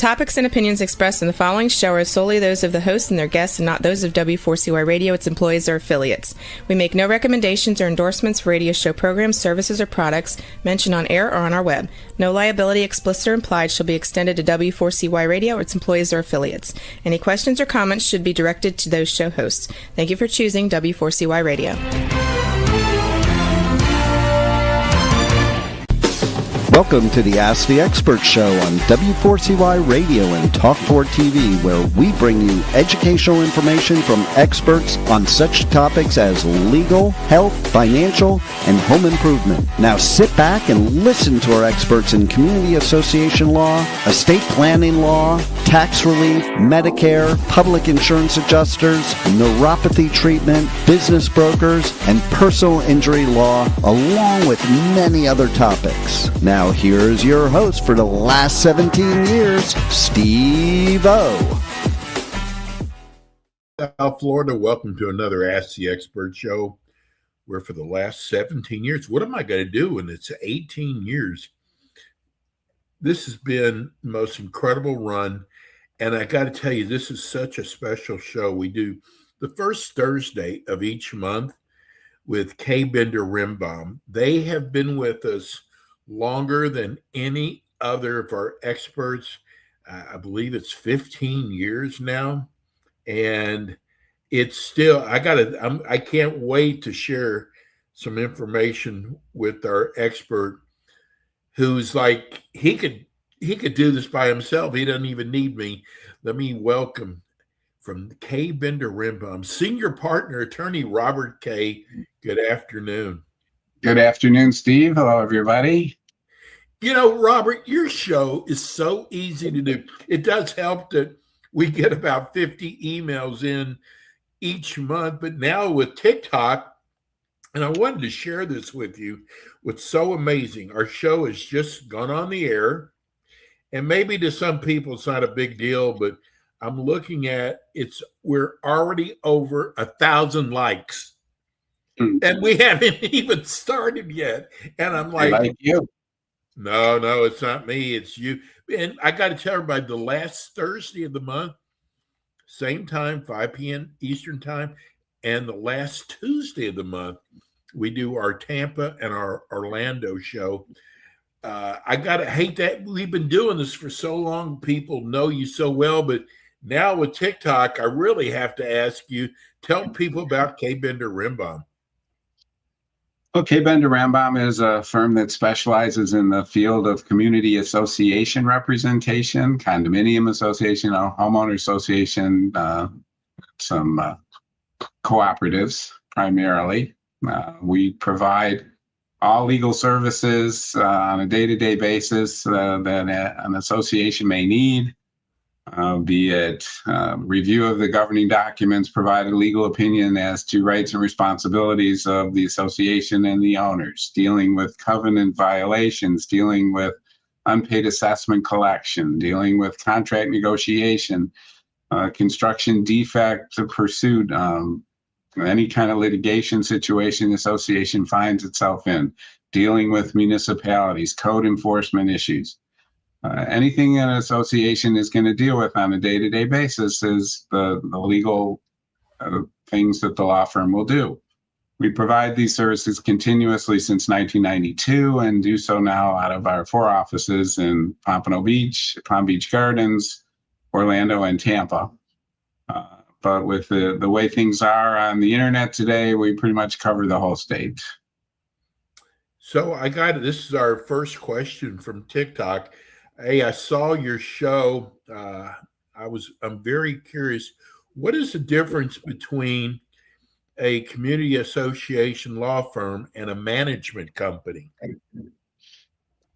topics and opinions expressed in the following show are solely those of the host and their guests and not those of W4CY Radio, its employees, or affiliates. We make no recommendations or endorsements for radio show programs, services, or products mentioned on air or on our web. No liability, explicit or implied, shall be extended to W4CY Radio or its employees or affiliates. Any questions or comments should be directed to those show hosts. Thank you for choosing W4CY Radio. Welcome to the Ask the Expert Show on W4CY Radio and Talk4 TV, where we bring you educational information from experts on such topics as legal, health, financial, and home improvement. Now sit back and listen to our experts in community association law, estate planning law, tax relief, Medicare, public insurance adjusters, neuropathy treatment, business brokers, and personal injury law, along with many other topics. Now here's your host for the last 17 years, Steve O. South Florida, welcome to another Ask the Expert show, where for the last 17 years, what am I going to do when it's 18 years? This has been the most incredible run, and I got to tell you, this is such a special show. We do the first Thursday of each month with Kay Bender Rimbaum. They have been with us longer than any other of our experts. I believe it's 15 years now. And it's still, I can't wait to share some information with our expert who's like, he could do this by himself. He doesn't even need me. Let me welcome from Kay Bender Rimbaum, senior partner attorney Robert Kay. Good afternoon. Good afternoon, Steve. Hello, everybody. You know, Robert, your show is so easy to do. It does help that we get about 50 emails in each month, but now with TikTok, and I wanted to share this with you, what's so amazing, our show has just gone on the air, and maybe to some people it's not a big deal, but I'm looking at we're already over 1,000 likes. And we haven't even started yet. And I'm like you. No, it's not me. It's you. And I got to tell everybody, the last Thursday of the month, same time, 5 p.m. Eastern time, and the last Tuesday of the month, we do our Tampa and our Orlando show. I got to hate that we've been doing this for so long. People know you so well, but now with TikTok, I really have to ask you, tell people about Kay Bender Rimbaum. Well, Kay Bender Rimbaum is a firm that specializes in the field of community association representation, condominium association, homeowner association, some cooperatives primarily. We provide all legal services on a day-to-day basis that an association may need. Be it review of the governing documents, provide a legal opinion as to rights and responsibilities of the association and the owners, dealing with covenant violations, dealing with unpaid assessment collection, dealing with contract negotiation, construction defect pursuit, any kind of litigation situation the association finds itself in, dealing with municipalities, code enforcement issues. Anything an association is going to deal with on a day-to-day basis is the legal things that the law firm will do. We provide these services continuously since 1992 and do so now out of our 4 offices in Pompano Beach, Palm Beach Gardens, Orlando, and Tampa. But with the way things are on the internet today, we pretty much cover the whole state. So this is our first question from TikTok. Hey, I saw your show. I'm very curious. What is the difference between a community association law firm and a management company?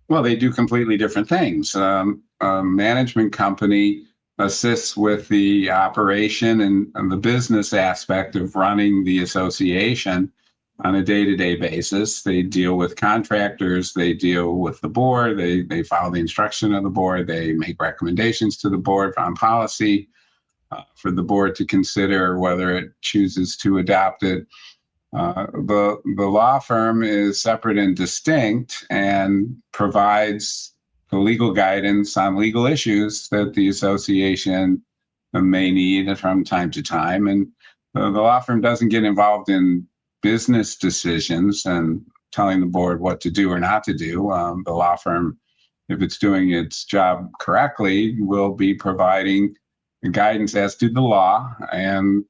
Well, they do completely different things. A management company assists with the operation and the business aspect of running the association on a day-to-day basis. They deal with contractors, they deal with the board, they follow the instruction of the board, they make recommendations to the board on policy for the board to consider whether it chooses to adopt it. The law firm is separate and distinct and provides legal guidance on legal issues that the association may need from time to time. And the law firm doesn't get involved in business decisions and telling the board what to do or not to do. The law firm, if it's doing its job correctly, will be providing guidance as to the law and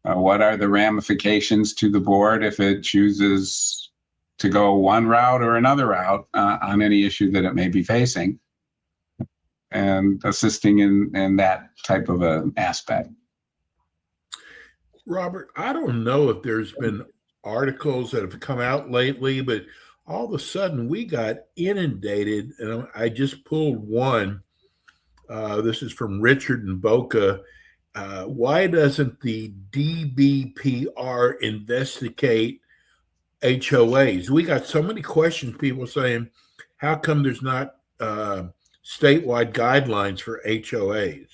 what are the ramifications to the board if it chooses to go one route or another route on any issue that it may be facing, and assisting in that type of an aspect. Robert, I don't know if there's been articles that have come out lately, but all of a sudden we got inundated, and I just pulled one. This is from Richard and Boca. Why doesn't the DBPR investigate HOAs? We got so many questions, people saying, how come there's not statewide guidelines for HOAs?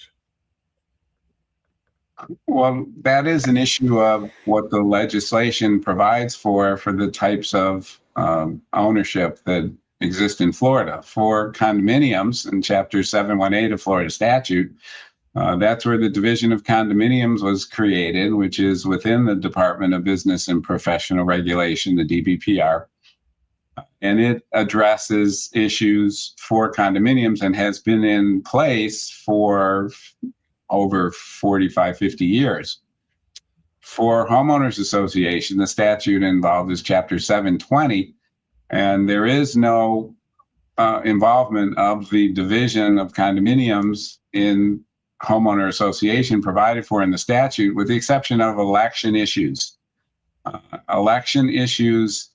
Well, that is an issue of what the legislation provides for the types of ownership that exist in Florida. For condominiums in Chapter 718 of Florida statute, that's where the Division of Condominiums was created, which is within the Department of Business and Professional Regulation, the DBPR. And it addresses issues for condominiums and has been in place for over 45, 50 years. For homeowners association, the statute involved is Chapter 720, and there is no involvement of the Division of Condominiums in homeowner association provided for in the statute, with the exception of election issues. Election issues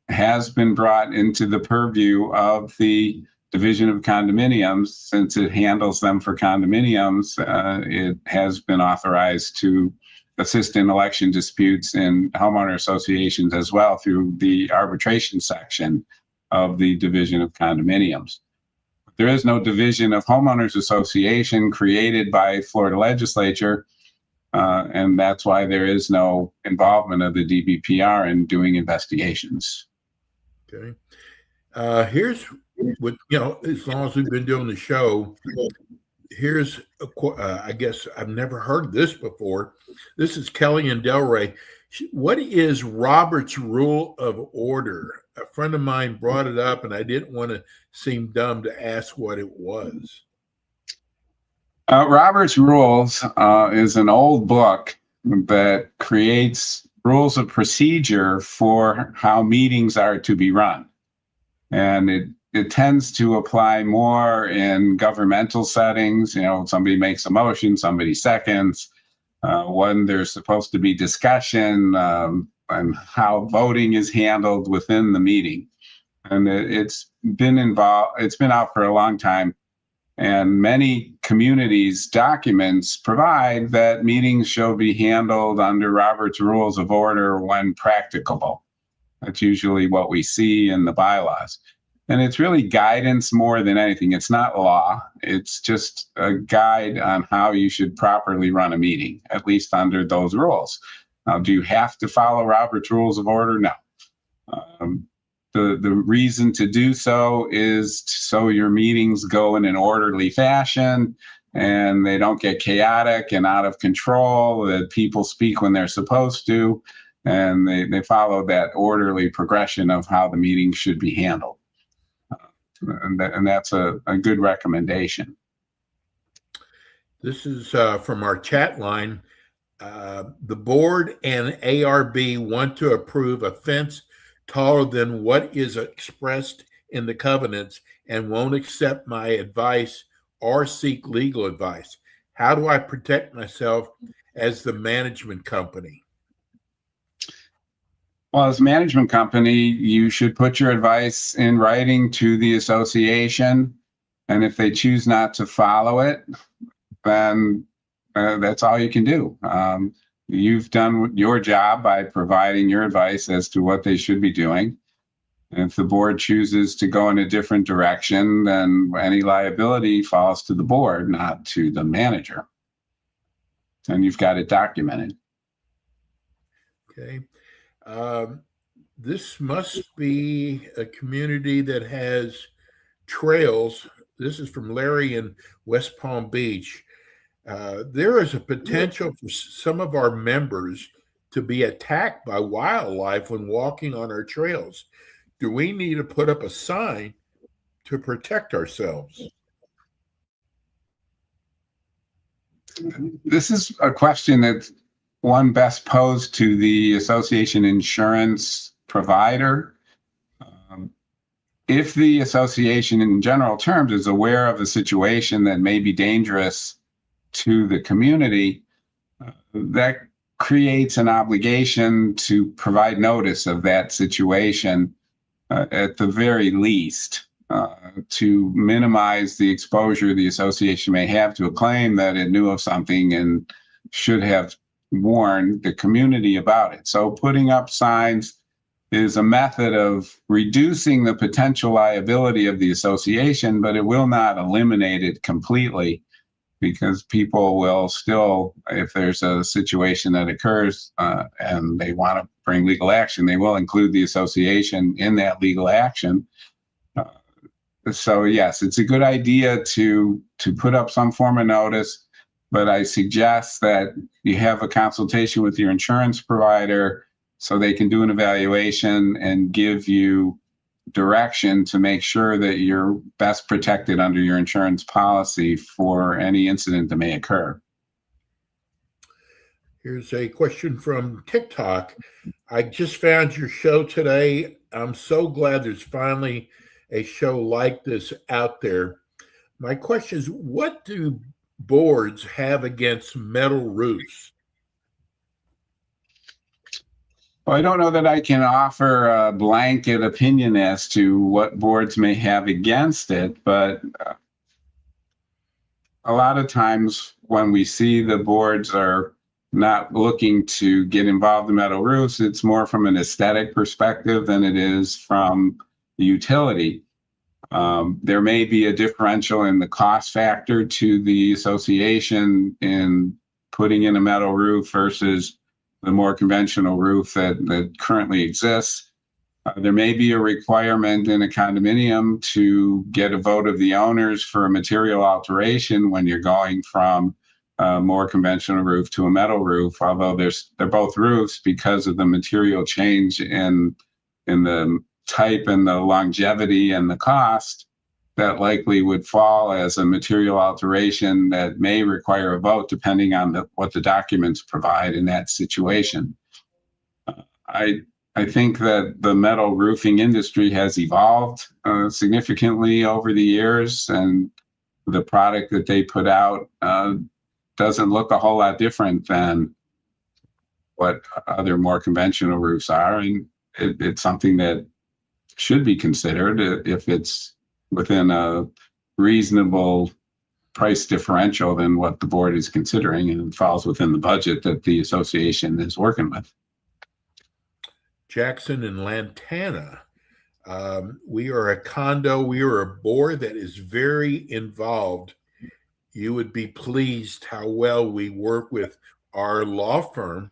has been brought into the purview of the Division of Condominiums. Since it handles them for condominiums, it has been authorized to assist in election disputes in homeowner associations as well through the arbitration section of the Division of Condominiums. There is no Division of Homeowners Association created by Florida legislature, and that's why there is no involvement of the DBPR in doing investigations. Okay. Here's what, as long as we've been doing the show, here's I guess I've never heard this before. This is Kelly and Delray. What is Robert's Rule of Order? A friend of mine brought it up, and I didn't want to seem dumb to ask what it was. Robert's Rules is an old book that creates rules of procedure for how meetings are to be run. And it tends to apply more in governmental settings. Somebody makes a motion, somebody seconds, when there's supposed to be discussion, and how voting is handled within the meeting. And it's been out for a long time. And many communities' documents provide that meetings shall be handled under Robert's Rules of Order when practicable. That's usually what we see in the bylaws. And it's really guidance more than anything. It's not law. It's just a guide on how you should properly run a meeting, at least under those rules. Now, do you have to follow Robert's Rules of Order? No. The reason to do so is so your meetings go in an orderly fashion and they don't get chaotic and out of control, that people speak when they're supposed to, and they follow that orderly progression of how the meeting should be handled. And that's a good recommendation. This is from our chat line. The board and ARB want to approve a fence taller than what is expressed in the covenants and won't accept my advice or seek legal advice. How do I protect myself as the management company? Well, as a management company, you should put your advice in writing to the association. And if they choose not to follow it, then that's all you can do. You've done your job by providing your advice as to what they should be doing. And if the board chooses to go in a different direction, then any liability falls to the board, not to the manager. And you've got it documented. Okay. This must be a community that has trails This is from Larry in West Palm Beach. There is a potential for some of our members to be attacked by wildlife when walking on our trails. Do we need to put up a sign to protect ourselves? This is a question that one best posed to the association insurance provider. If the association in general terms is aware of a situation that may be dangerous to the community, that creates an obligation to provide notice of that situation at the very least, to minimize the exposure the association may have to a claim that it knew of something and should have warned the community about it. So putting up signs is a method of reducing the potential liability of the association, but it will not eliminate it completely, because people will still, if there's a situation that occurs and they want to bring legal action, they will include the association in that legal action. So yes, it's a good idea to put up some form of notice, but I suggest that you have a consultation with your insurance provider so they can do an evaluation and give you direction to make sure that you're best protected under your insurance policy for any incident that may occur. Here's a question from TikTok. I just found your show today. I'm so glad there's finally a show like this out there. My question is, what do boards have against metal roofs? Well, I don't know that I can offer a blanket opinion as to what boards may have against it, but a lot of times when we see the boards are not looking to get involved in metal roofs, it's more from an aesthetic perspective than it is from the utility. There may be a differential in the cost factor to the association in putting in a metal roof versus the more conventional roof that currently exists. There may be a requirement in a condominium to get a vote of the owners for a material alteration when you're going from a more conventional roof to a metal roof, although they're both roofs, because of the material change in the type and the longevity and the cost, that likely would fall as a material alteration that may require a vote depending on what the documents provide in that situation. I think that the metal roofing industry has evolved significantly over the years, and the product that they put out doesn't look a whole lot different than what other more conventional roofs are. And it's something that should be considered if it's within a reasonable price differential than what the board is considering, and falls within the budget that the association is working with. Jackson and Lantana. We are a condo. We are a board that is very involved. You would be pleased how well we work with our law firm.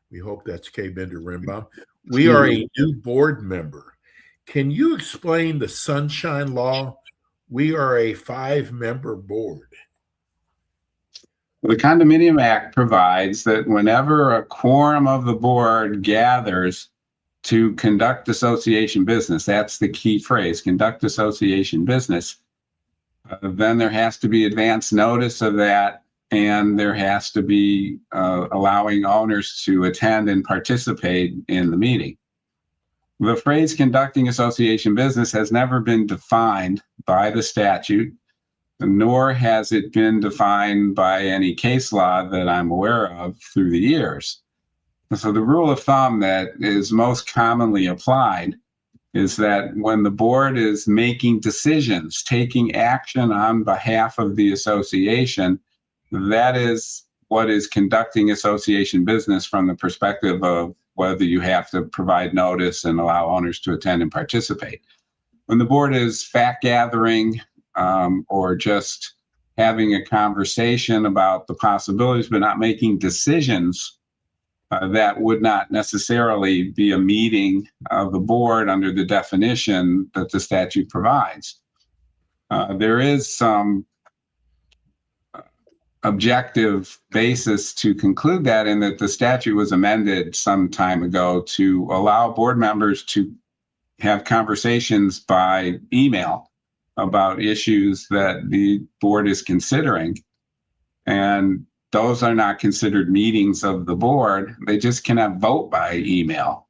We hope that's K. Bender Rimbaum. We are a new board member. Can you explain the Sunshine Law? We are a 5-member board. The Condominium Act provides that whenever a quorum of the board gathers to conduct association business, that's the key phrase, conduct association business, then there has to be advance notice of that, and there has to be allowing owners to attend and participate in the meeting. The phrase conducting association business has never been defined by the statute, nor has it been defined by any case law that I'm aware of through the years. So the rule of thumb that is most commonly applied is that when the board is making decisions, taking action on behalf of the association, that is what is conducting association business from the perspective of whether you have to provide notice and allow owners to attend and participate. When the board is fact gathering or just having a conversation about the possibilities, but not making decisions, that would not necessarily be a meeting of the board under the definition that the statute provides. There is some objective basis to conclude that, in that the statute was amended some time ago to allow board members to have conversations by email about issues that the board is considering. And those are not considered meetings of the board. They just cannot vote by email.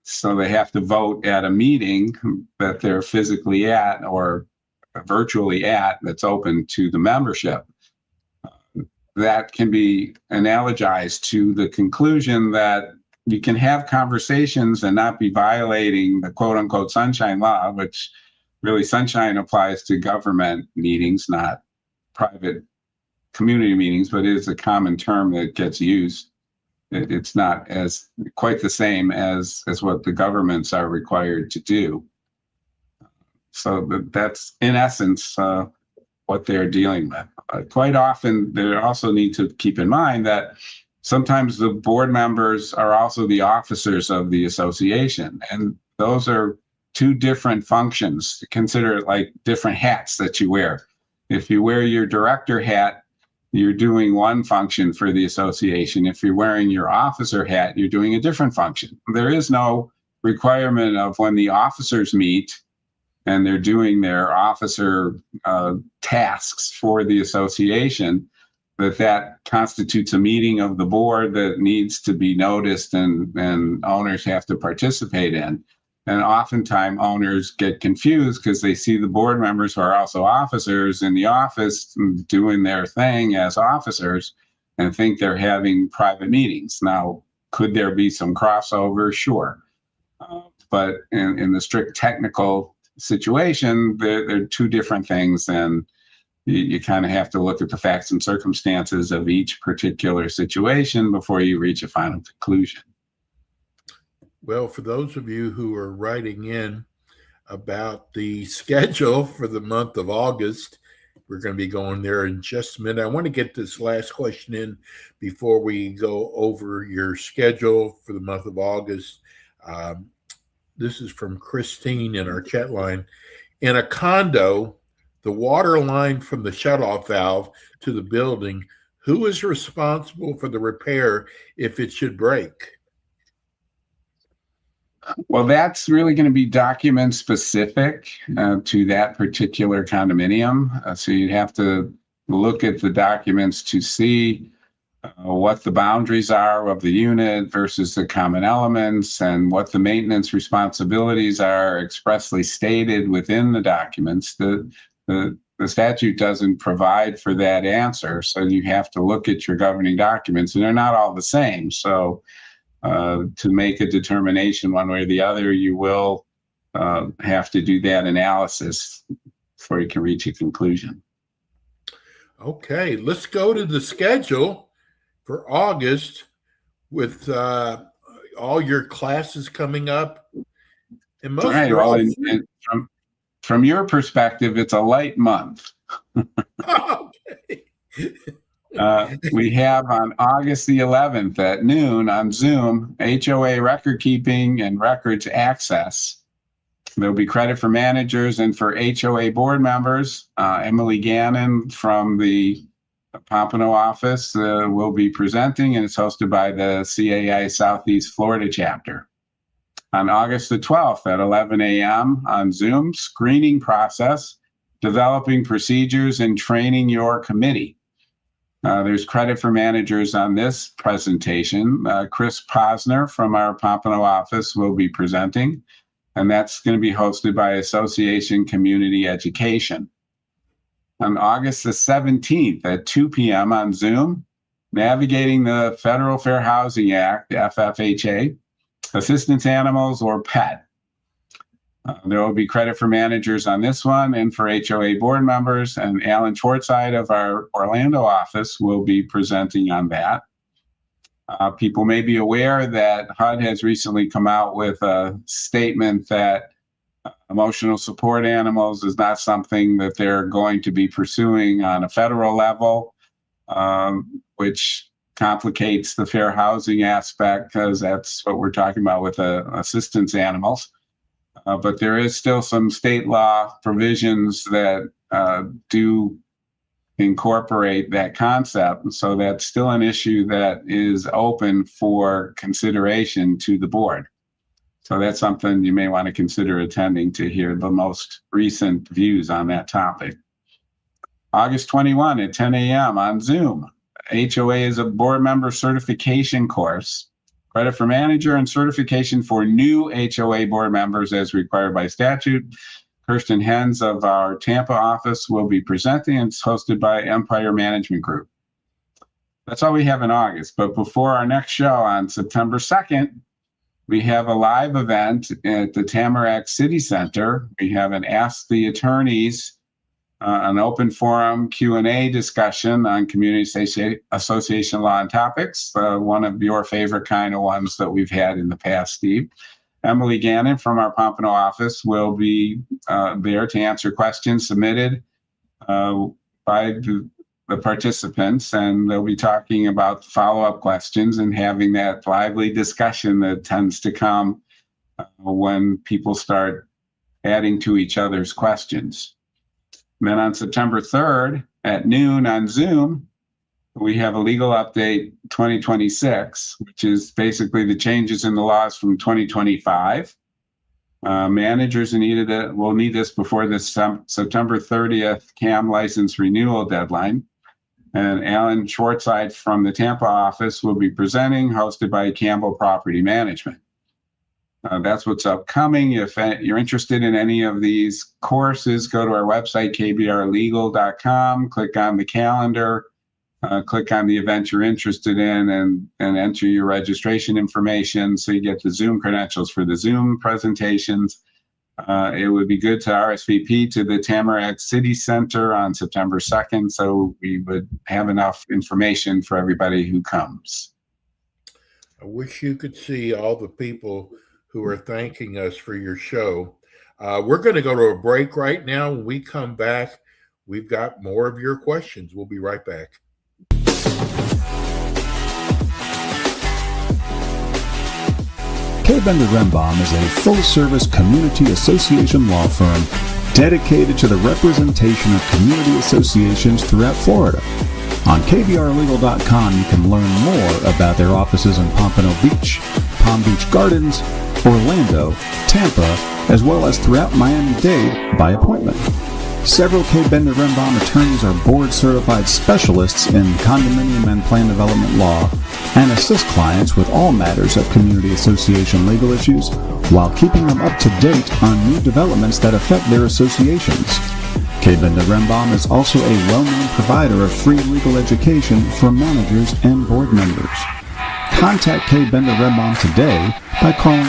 So they have to vote at a meeting that they're physically at or virtually at that's open to the membership. That can be analogized to the conclusion that you can have conversations and not be violating the quote unquote sunshine law, which really sunshine applies to government meetings, not private community meetings, but it is a common term that gets used. It's not as quite the same as what the governments are required to do. So that's in essence what they're dealing with. Quite often, they also need to keep in mind that sometimes the board members are also the officers of the association, and those are two different functions. Consider it like different hats that you wear. If you wear your director hat, you're doing one function for the association. If you're wearing your officer hat, you're doing a different function. There is no requirement of when the officers meet and they're doing their officer tasks for the association, that constitutes a meeting of the board that needs to be noticed and owners have to participate in. And oftentimes owners get confused because they see the board members who are also officers in the office doing their thing as officers and think they're having private meetings. Now, could there be some crossover? Sure. But in the strict technical situation, they're two different things, and you kind of have to look at the facts and circumstances of each particular situation before you reach a final conclusion. Well, for those of you who are writing in about the schedule for the month of August, we're going to be going there in just a minute. I want to get this last question in before we go over your schedule for the month of August. This is from Christine in our chat line. In a condo, the water line from the shutoff valve to the building, who is responsible for the repair if it should break? Well, that's really going to be document specific to that particular condominium. So you'd have to look at the documents to see what the boundaries are of the unit versus the common elements and what the maintenance responsibilities are expressly stated within the documents. The statute doesn't provide for that answer. So you have to look at your governing documents, and they're not all the same. So to make a determination one way or the other, you will have to do that analysis before you can reach a conclusion. Okay, let's go to the schedule for August with all your classes coming up. And most right. Well, and from your perspective, it's a light month. Okay. We have on August the 11th at noon on Zoom, HOA record keeping and records access. There'll be credit for managers and for HOA board members. Emily Gannon from the Pompano office will be presenting, and it's hosted by the CAI Southeast Florida chapter. On August the 12th at 11 a.m. on Zoom, screening process, developing procedures and training your committee. There's credit for managers on this presentation. Chris Posner from our Pompano office will be presenting, and that's going to be hosted by Association Community Education. On August the 17th at 2 p.m. on Zoom, Navigating the Federal Fair Housing Act, FFHA, Assistance Animals or Pet. There will be credit for managers on this one and for HOA board members, and Alan Schwartzide of our Orlando office will be presenting on that. People may be aware that HUD has recently come out with a statement that emotional support animals is not something that they're going to be pursuing on a federal level, which complicates the fair housing aspect, because that's what we're talking about with assistance animals. But there is still some state law provisions that do incorporate that concept. So that's still an issue that is open for consideration to the board. So that's something you may want to consider attending to hear the most recent views on that topic. August 21 at 10 a.m. on Zoom. HOA is a board member certification course. Credit for manager and certification for new HOA board members as required by statute. Kirsten Hens of our Tampa office will be presenting, and it's hosted by Empire Management Group. That's all we have in August. But before our next show on September 2nd, we have a live event at the Tamarack City Center. We have an Ask the Attorneys, an open forum Q&A discussion on community association law and topics, one of your favorite kind of ones that we've had in the past, Steve. Emily Gannon from our Pompano office will be there to answer questions submitted by the participants, and they'll be talking about follow-up questions and having that lively discussion that tends to come when people start adding to each other's questions. And then on September 3rd at noon on Zoom, we have a legal update 2026, which is basically the changes in the laws from 2025. Managers will need this before the September 30th CAM license renewal deadline. And Alan Schwartzide from the Tampa office will be presenting, hosted by Campbell Property Management. That's what's upcoming. If you're interested in any of these courses, go to our website, kbrlegal.com, click on the calendar, click on the event you're interested in, and enter your registration information so you get the Zoom credentials for the Zoom presentations. It would be good to RSVP to the Tamarack City Center on September 2nd, so we would have enough information for everybody who comes. I wish you could see all the people who are thanking us for your show. We're going to go to a break right now. When we come back, we've got more of your questions. We'll be right back. K. Bender Rembaum is a full-service community association law firm dedicated to the representation of community associations throughout Florida. On kbrlegal.com, you can learn more about their offices in Pompano Beach, Palm Beach Gardens, Orlando, Tampa, as well as throughout Miami-Dade by appointment. Several K. Bender Rembaum attorneys are board-certified specialists in condominium and plan development law and assist clients with all matters of community association legal issues while keeping them up to date on new developments that affect their associations. K. Bender Rembaum is also a well-known provider of free legal education for managers and board members. Contact K. Bender Rembaum today by calling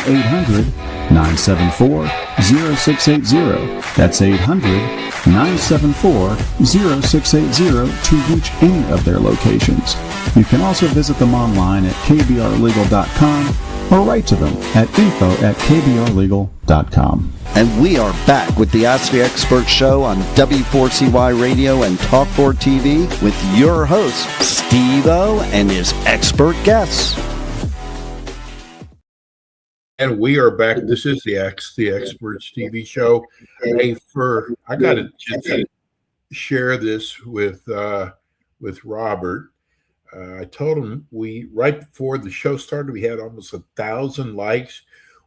800-974-0680. That's 800-974-0680 to reach any of their locations. You can also visit them online at kbrlegal.com or write to them at info@kbrlegal.com. And we are back with the Ask the Expert show on W4CY Radio and Talk4 TV with your host, Steve-O, and his expert guests. And we are back. This is the Ask the Experts TV show. Hey, I got to just share this with Robert. I told him right before the show started, we had almost 1,000 likes.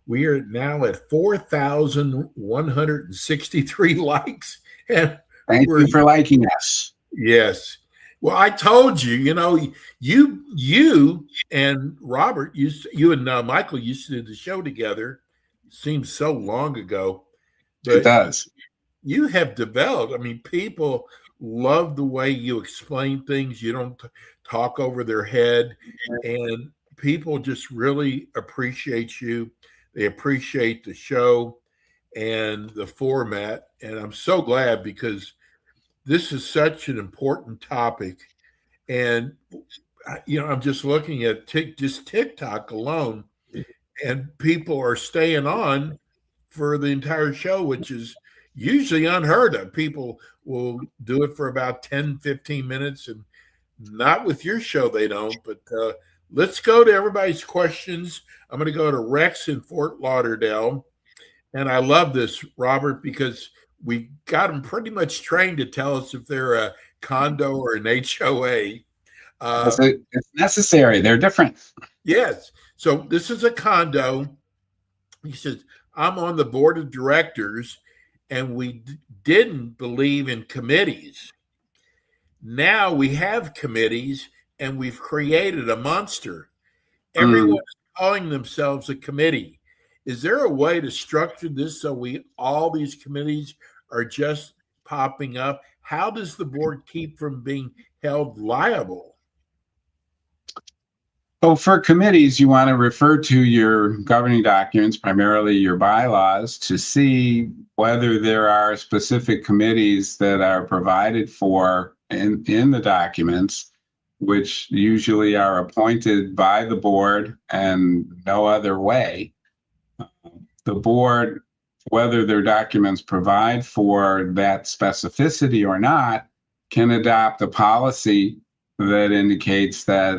We are now at 4,163 likes. And Thank you for liking us. Yes. Well, I told you, you and Robert you and Michael used to do the show together. It seems so long ago. But it does. You have developed. I mean, people love the way you explain things. You don't talk over their head, and people just really appreciate you. They appreciate the show and the format. And I'm so glad because this is such an important topic. And, I'm just looking at just TikTok alone, and people are staying on for the entire show, which is usually unheard of. People will do it for about 10, 15 minutes, and not with your show, they don't. But let's go to everybody's questions. I'm going to go to Rex in Fort Lauderdale. And I love this, Robert, because we got them pretty much trained to tell us if they're a condo or an HOA. It's necessary. They're different. Yes. So this is a condo. He says, I'm on the board of directors, and we didn't believe in committees. Now we have committees, and we've created a monster. Everyone is calling themselves a committee. Is there a way to structure this so all these committees are just popping up? How does the board keep from being held liable? So for committees, you want to refer to your governing documents, primarily your bylaws, to see whether there are specific committees that are provided for in the documents, which usually are appointed by the board and no other way. The board, whether their documents provide for that specificity or not, can adopt a policy that indicates that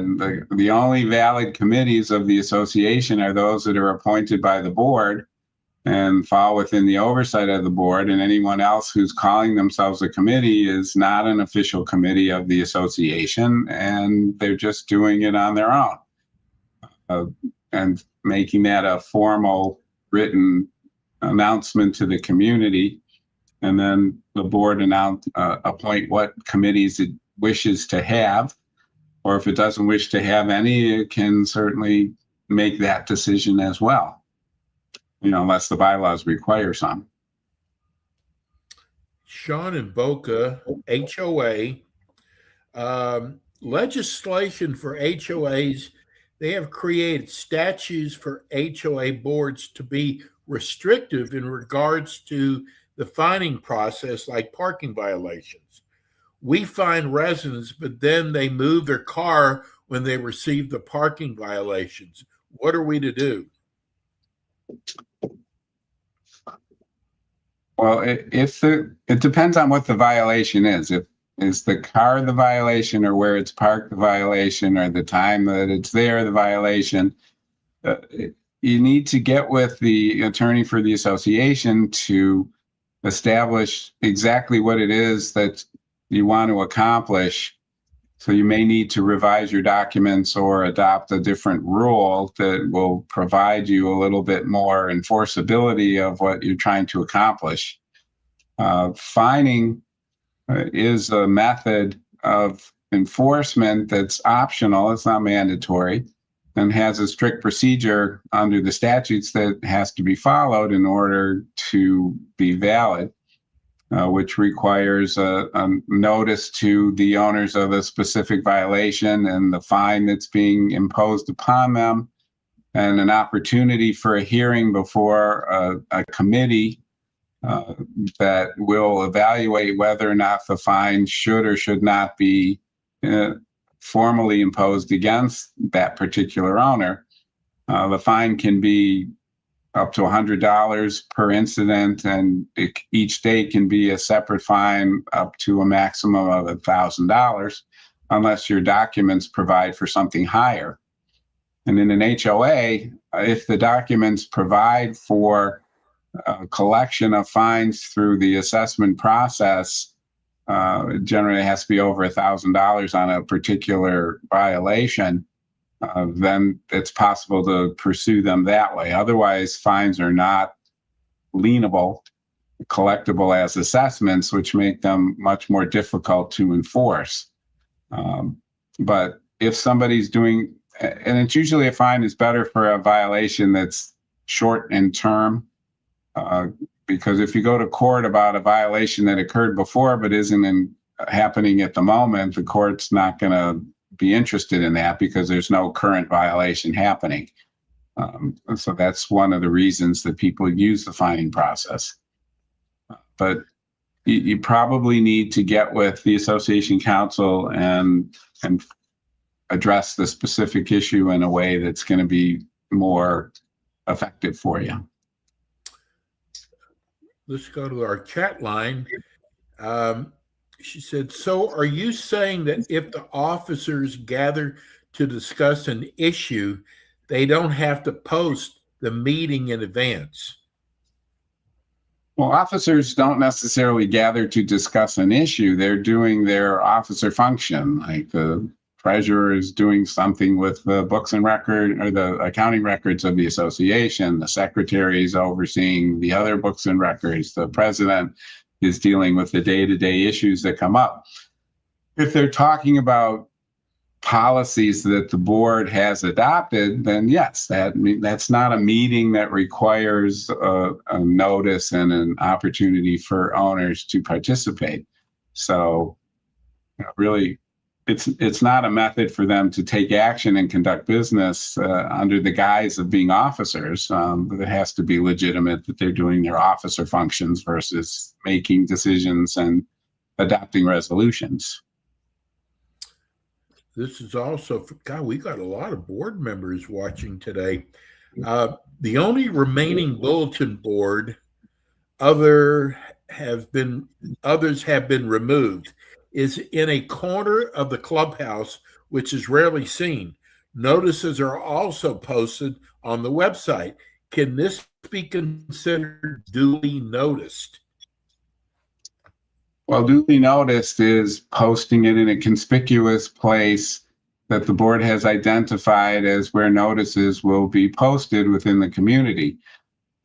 the only valid committees of the association are those that are appointed by the board and fall within the oversight of the board, and anyone else who's calling themselves a committee is not an official committee of the association, and they're just doing it on their own. And making that a formal written announcement to the community, and then the board appoint what committees it wishes to have, or if it doesn't wish to have any, it can certainly make that decision as well, unless the bylaws require some. Sean in Boca, HOA, legislation for HOAs, they have created statutes for HOA boards to be restrictive in regards to the fining process, like parking violations. We fine residents, but then they move their car when they receive the parking violations. What are we to do? Well, it depends on what the violation is. If is the car the violation, or where it's parked the violation, or the time that it's there the violation, you need to get with the attorney for the association to establish exactly what it is that you want to accomplish. So you may need to revise your documents or adopt a different rule that will provide you a little bit more enforceability of what you're trying to accomplish. Fining is a method of enforcement that's optional. It's not mandatory, and has a strict procedure under the statutes that has to be followed in order to be valid. Which requires a notice to the owners of a specific violation and the fine that's being imposed upon them, and an opportunity for a hearing before a committee that will evaluate whether or not the fine should or should not be formally imposed against that particular owner. The fine can be up to $100 per incident, and each day can be a separate fine up to a maximum of $1,000, unless your documents provide for something higher. And in an HOA, if the documents provide for a collection of fines through the assessment process, it generally has to be over $1,000 on a particular violation. Then it's possible to pursue them that way. Otherwise, fines are not lienable, collectible as assessments, which make them much more difficult to enforce. But if somebody's doing, and it's usually a fine is better for a violation that's short in term, because if you go to court about a violation that occurred before but isn't happening at the moment, the court's not going to be interested in that because there's no current violation happening. So that's one of the reasons that people use the fining process. But you probably need to get with the association council and address the specific issue in a way that's going to be more effective for you. Let's go to our chat line. She said, so are you saying that if the officers gather to discuss an issue, they don't have to post the meeting in advance? Well, officers don't necessarily gather to discuss an issue. They're doing their officer function. Like the treasurer is doing something with the books and record or the accounting records of the association. The secretary is overseeing the other books and records. The president is dealing with the day-to-day issues that come up. If they're talking about policies that the board has adopted, then yes, that's not a meeting that requires a notice and an opportunity for owners to participate. So really, it's not a method for them to take action and conduct business under the guise of being officers. It has to be legitimate that they're doing their officer functions versus making decisions and adopting resolutions. This is also, God, we got a lot of board members watching today. The only remaining bulletin board, others have been removed, is in a corner of the clubhouse, which is rarely seen. Notices are also posted on the website. Can this be considered duly noticed? Well, duly noticed is posting it in a conspicuous place that the board has identified as where notices will be posted within the community.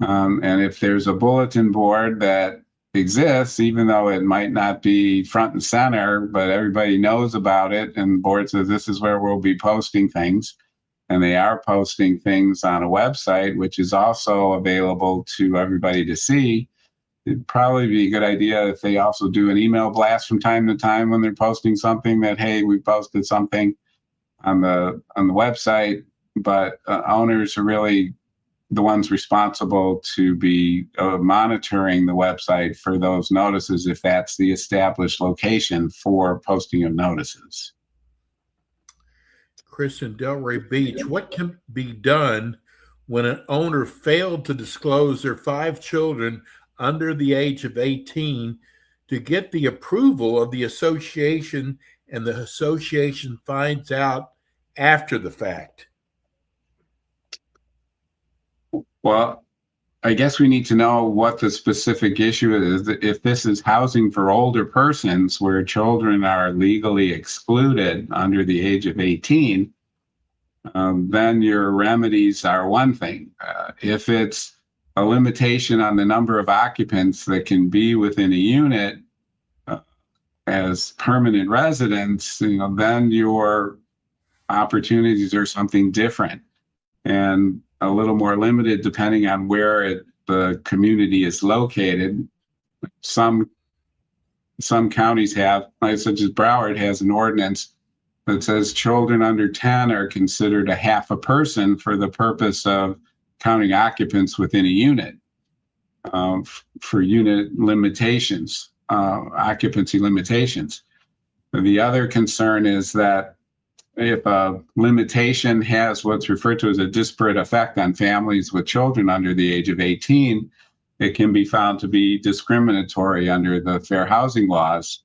And if there's a bulletin board that exists, even though it might not be front and center, but everybody knows about it, and the board says this is where we'll be posting things, and they are posting things on a website, which is also available to everybody to see, it'd probably be a good idea if they also do an email blast from time to time when they're posting something that, hey, we posted something on the website, but owners are really the ones responsible to be monitoring the website for those notices if that's the established location for posting of notices. Chris in Delray Beach, what can be done when an owner failed to disclose their 5 children under the age of 18 to get the approval of the association, and the association finds out after the fact? Well, I guess we need to know what the specific issue is. If this is housing for older persons where children are legally excluded under the age of 18, then your remedies are one thing. If it's a limitation on the number of occupants that can be within a unit as permanent residents, then your opportunities are something different and a little more limited depending on where the community is located. Some counties have, such as Broward has an ordinance that says children under 10 are considered a half a person for the purpose of counting occupants within a unit for unit limitations, occupancy limitations. The other concern is that if a limitation has what's referred to as a disparate effect on families with children under the age of 18, it can be found to be discriminatory under the fair housing laws,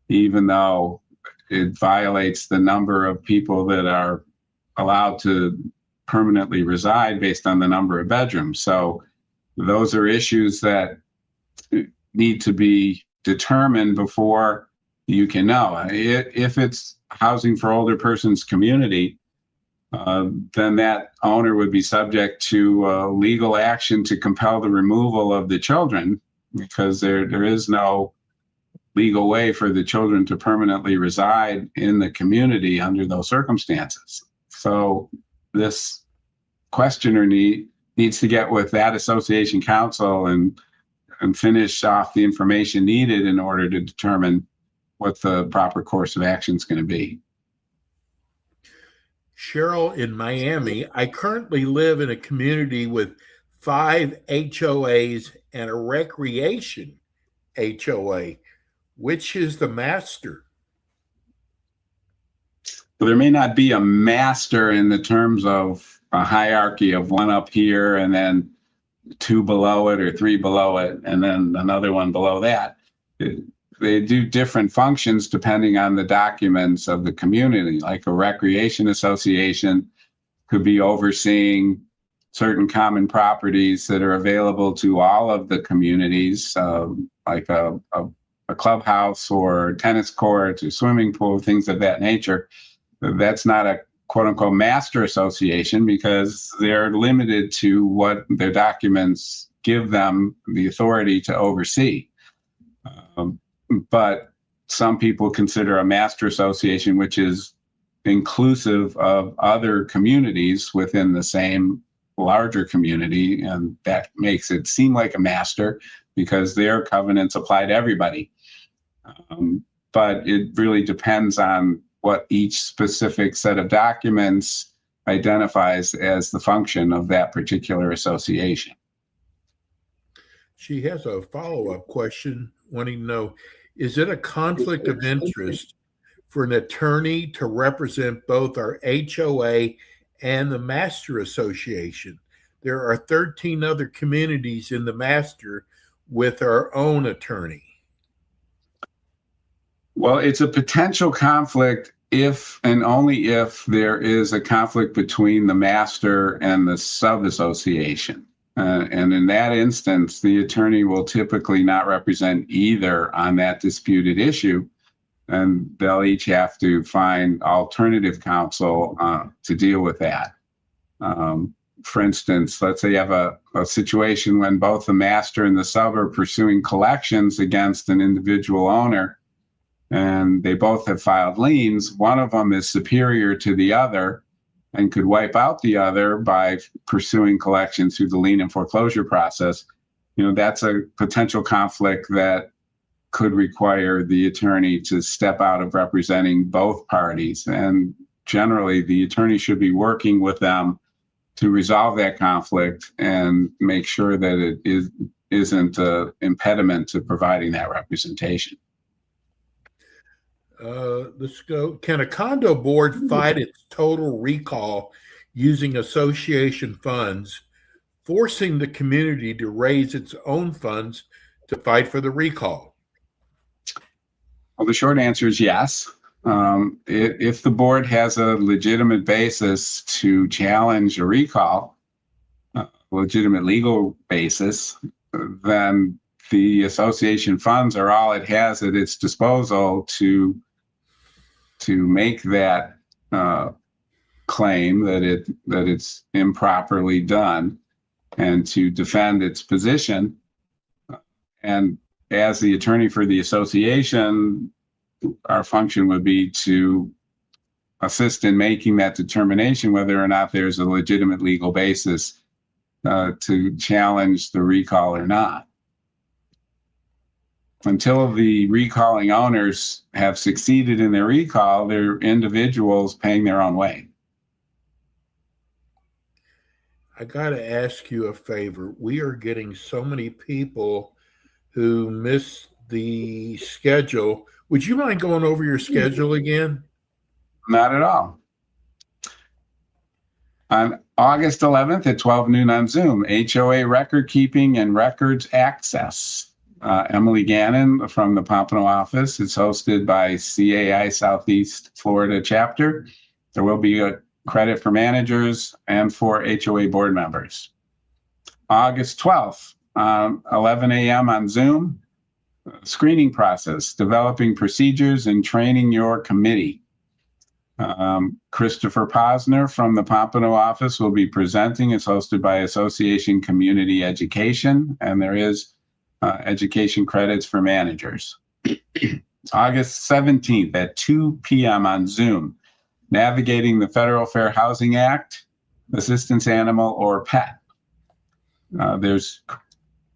even though it violates the number of people that are allowed to permanently reside based on the number of bedrooms. So those are issues that need to be determined before you can know. If it's housing for older persons community, then that owner would be subject to legal action to compel the removal of the children, because there is no legal way for the children to permanently reside in the community under those circumstances. So this questioner needs to get with that association council and finish off the information needed in order to determine what the proper course of action is going to be. Cheryl in Miami, I currently live in a community with 5 HOAs and a recreation HOA. Which is the master? Well, there may not be a master in the terms of a hierarchy of one up here and then 2 below it or 3 below it and then another one below that. They do different functions depending on the documents of the community. Like a recreation association could be overseeing certain common properties that are available to all of the communities, like a clubhouse or tennis courts or swimming pool, things of that nature. That's not a quote unquote master association because they're limited to what their documents give them the authority to oversee. But some people consider a master association, which is inclusive of other communities within the same larger community, and that makes it seem like a master because their covenants apply to everybody. But it really depends on what each specific set of documents identifies as the function of that particular association. She has a follow-up question wanting to know, is it a conflict of interest for an attorney to represent both our HOA and the Master Association? There are 13 other communities in the Master with our own attorney. Well, it's a potential conflict if and only if there is a conflict between the master and the sub-association. And in that instance, the attorney will typically not represent either on that disputed issue, and they'll each have to find alternative counsel to deal with that. For instance, let's say you have a situation when both the master and the sub are pursuing collections against an individual owner, and they both have filed liens. One of them is superior to the other and could wipe out the other by pursuing collections through the lien and foreclosure process. That's a potential conflict that could require the attorney to step out of representing both parties. And generally, the attorney should be working with them to resolve that conflict and make sure that it isn't an impediment to providing that representation. Let's go. Can a condo board fight its total recall using association funds, forcing the community to raise its own funds to fight for the recall? Well, the short answer is yes. If the board has a legitimate basis to challenge a recall, a legitimate legal basis, then the association funds are all it has at its disposal to make that claim that it's improperly done and to defend its position. And as the attorney for the association, our function would be to assist in making that determination whether or not there's a legitimate legal basis to challenge the recall or not. Until the recalling owners have succeeded in their recall, they're individuals paying their own way. I got to ask you a favor. We are getting so many people who miss the schedule. Would you mind going over your schedule again? Not at all. On August 11th at 12 noon on Zoom, HOA record keeping and records access. Emily Gannon from the Pompano office. It's hosted by CAI Southeast Florida chapter. There will be a credit for managers and for HOA board members. August 12th, 11 a.m. on Zoom, screening process, developing procedures and training your committee. Christopher Posner from the Pompano office will be presenting. It's hosted by Association Community Education, and there is education credits for managers. August 17th at 2 p.m. on Zoom, navigating the Federal Fair Housing Act, assistance animal or pet. There's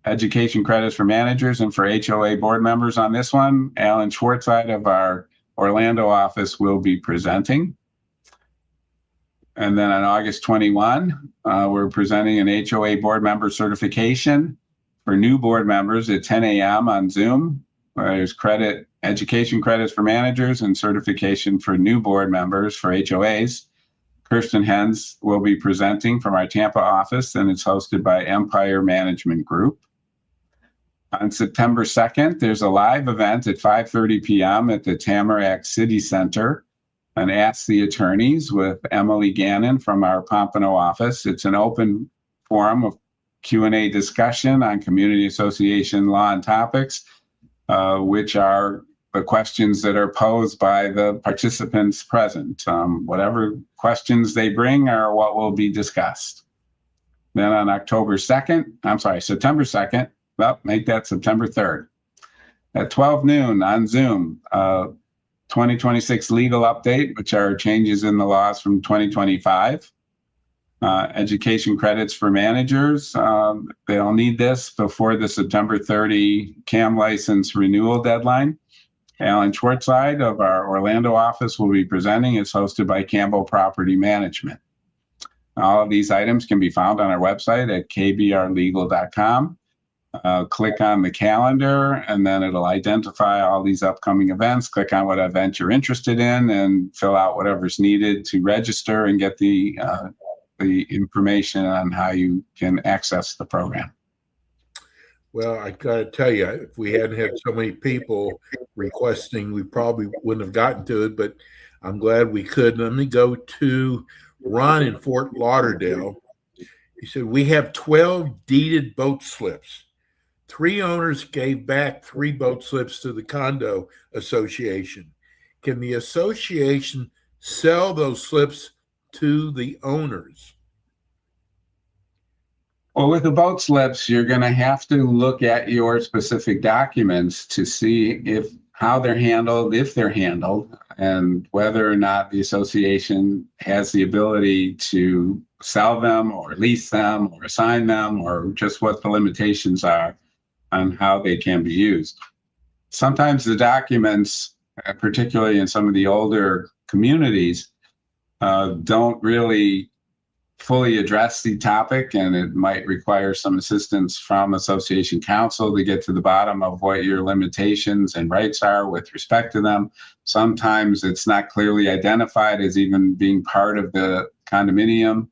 education credits for managers and for HOA board members on this one. Alan Schwartzide of our Orlando office will be presenting. And then on August 21, we're presenting an HOA board member certification for new board members at 10 a.m. on Zoom. There's education credits for managers and certification for new board members for HOAs. Kirsten Hens will be presenting from our Tampa office, and it's hosted by Empire Management Group. On September 2nd, there's a live event at 5:30 p.m. at the Tamarack City Center, an Ask the Attorneys with Emily Gannon from our Pompano office. It's an open forum of Q&A discussion on community association law and topics, which are the questions that are posed by the participants present. Whatever questions they bring are what will be discussed. Then on September 2nd, well, make that September 3rd, at 12 noon on Zoom, 2026 legal update, which are changes in the laws from 2025. Education credits for managers. They'll need this before the September 30 CAM license renewal deadline. Alan Schwartzide of our Orlando office will be presenting. It's hosted by Campbell Property Management. All of these items can be found on our website at kbrlegal.com. Click on the calendar, and then it'll identify all these upcoming events. Click on what event you're interested in and fill out whatever's needed to register and get the information on how you can access the program. Well, I got to tell you, if we hadn't had so many people requesting, we probably wouldn't have gotten to it, but I'm glad we could. Let me go to Ron in Fort Lauderdale. He said, we have 12 deeded boat slips. 3 owners gave back 3 boat slips to the Condo Association. Can the association sell those slips to the owners? Well, with the boat slips, you're going to have to look at your specific documents to see how they're handled, if they're handled, and whether or not the association has the ability to sell them or lease them or assign them, or just what the limitations are on how they can be used. Sometimes the documents, particularly in some of the older communities, don't really fully address the topic, and it might require some assistance from association counsel to get to the bottom of what your limitations and rights are with respect to them. Sometimes it's not clearly identified as even being part of the condominium,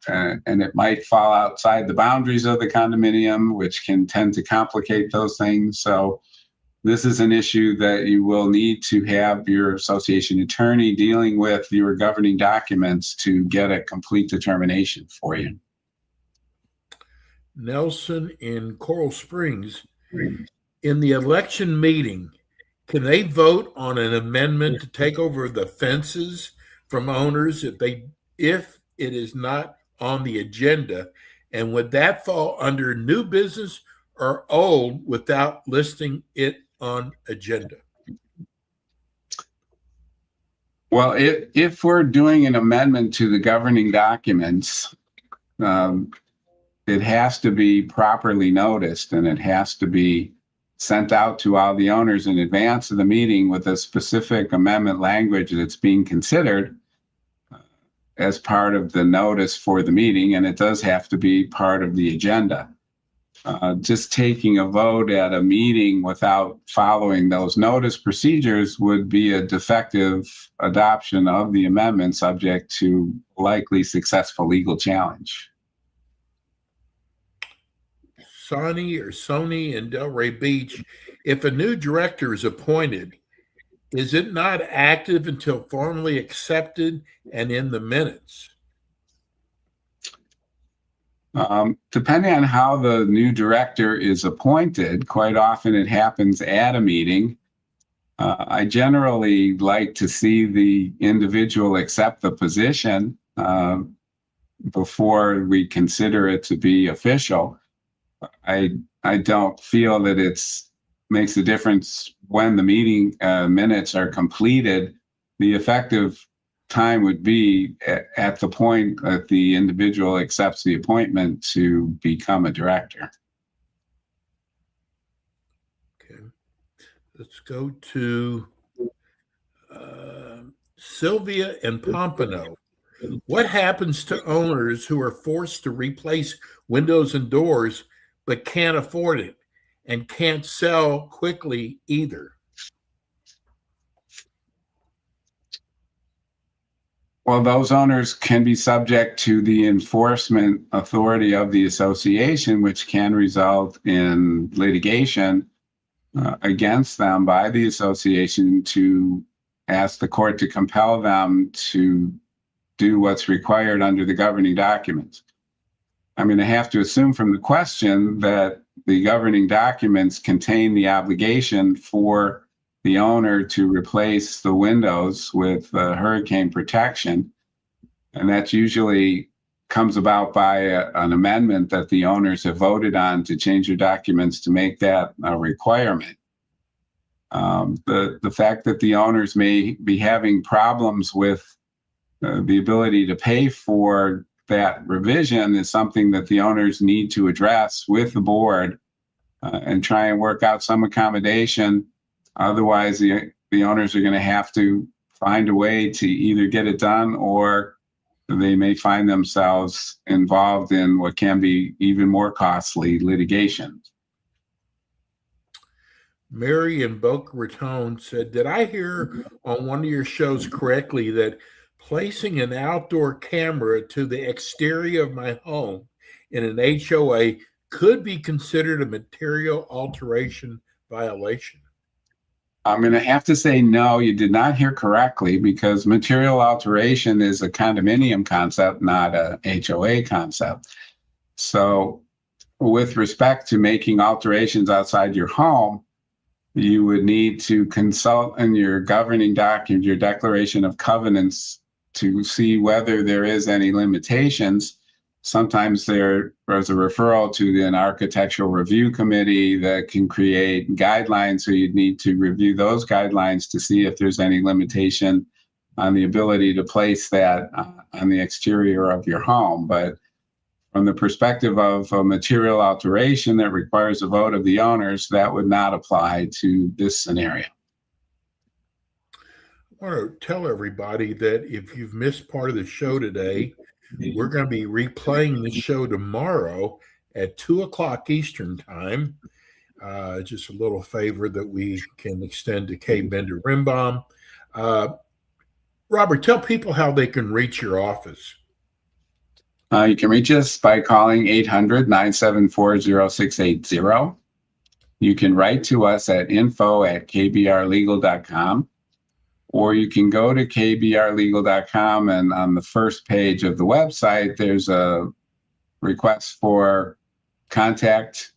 and it might fall outside the boundaries of the condominium, which can tend to complicate those things. So this is an issue that you will need to have your association attorney dealing with your governing documents to get a complete determination for you. Nelson in Coral Springs, in the election meeting, can they vote on an amendment to take over the fences from owners if it is not on the agenda? And would that fall under new business or old without listing it on agenda? Well, if we're doing an amendment to the governing documents, it has to be properly noticed, and it has to be sent out to all the owners in advance of the meeting with a specific amendment language that's being considered as part of the notice for the meeting, and it does have to be part of the agenda. Just taking a vote at a meeting without following those notice procedures would be a defective adoption of the amendment, subject to likely successful legal challenge. Sony in Delray Beach, if a new director is appointed, is it not active until formally accepted and in the minutes? Depending on how the new director is appointed, quite often it happens at a meeting. I generally like to see the individual accept the position before we consider it to be official. I don't feel that it's makes a difference when the meeting minutes are completed. The effective time would be at the point that the individual accepts the appointment to become a director. Okay, let's go to Sylvia and Pompano. What happens to owners who are forced to replace windows and doors but can't afford it and can't sell quickly either? Well, those owners can be subject to the enforcement authority of the association, which can result in litigation against them by the association to ask the court to compel them to do what's required under the governing documents. I'm going to have to assume from the question that the governing documents contain the obligation for the owner to replace the windows with hurricane protection. And that usually comes about by an amendment that the owners have voted on to change their documents to make that a requirement. The fact that the owners may be having problems with the ability to pay for that revision is something that the owners need to address with the board and try and work out some accommodation. Otherwise, the owners are going to have to find a way to either get it done, or they may find themselves involved in what can be even more costly litigation. Mary in Boca Raton said, did I hear on one of your shows correctly that placing an outdoor camera to the exterior of my home in an HOA could be considered a material alteration violation? I'm going to have to say no, you did not hear correctly, because material alteration is a condominium concept, not a HOA concept. So with respect to making alterations outside your home, you would need to consult in your governing document, your declaration of covenants, to see whether there is any limitations. Sometimes there is a referral to an architectural review committee that can create guidelines. So you'd need to review those guidelines to see if there's any limitation on the ability to place that on the exterior of your home. But from the perspective of a material alteration that requires a vote of the owners, that would not apply to this scenario. I want to tell everybody that if you've missed part of the show today, we're going to be replaying the show tomorrow at 2:00 Eastern time. Just a little favor that we can extend to K. Bender Rimbaum. Robert, tell people how they can reach your office. You can reach us by calling 800-974-0680. You can write to us at info@kbrlegal.com. Or you can go to kbrlegal.com, and on the first page of the website, there's a request for contact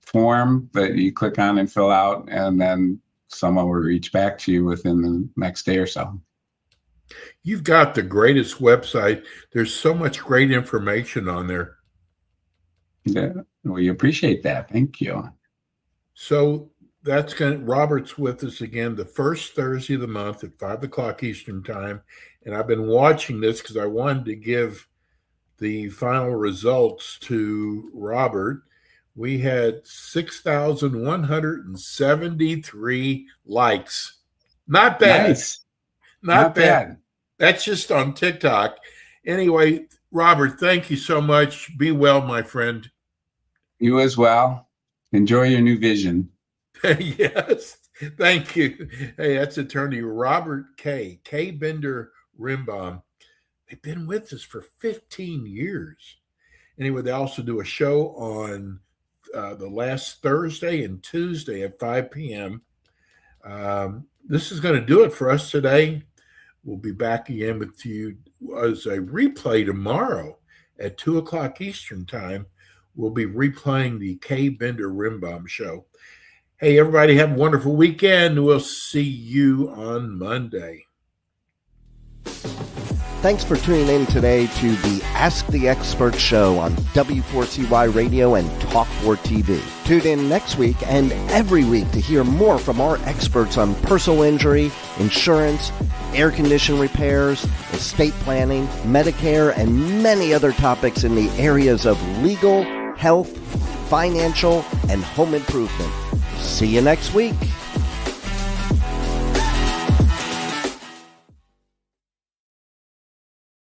form that you click on and fill out, and then someone will reach back to you within the next day or so. You've got the greatest website. There's so much great information on there. Yeah, we appreciate that. Thank you. So Robert's with us again the first Thursday of the month at 5:00 Eastern time. And I've been watching this because I wanted to give the final results to Robert. We had 6,173 likes. Not bad. Nice. Not bad. That's just on TikTok. Anyway, Robert, thank you so much. Be well, my friend. You as well. Enjoy your new vision. Yes, thank you. Hey, that's attorney Robert K. Bender Rimbaum. They've been with us for 15 years. Anyway, they also do a show on the last Thursday and Tuesday at 5 p.m. This is going to do it for us today. We'll be back again with you as a replay tomorrow at 2:00 Eastern time. We'll be replaying the K. Bender Rimbaum show. Hey, everybody, have a wonderful weekend. We'll see you on Monday. Thanks for tuning in today to the Ask the Expert show on W4CY Radio and Talk4 TV. Tune in next week and every week to hear more from our experts on personal injury, insurance, air condition repairs, estate planning, Medicare, and many other topics in the areas of legal, health, financial, and home improvement. See you next week.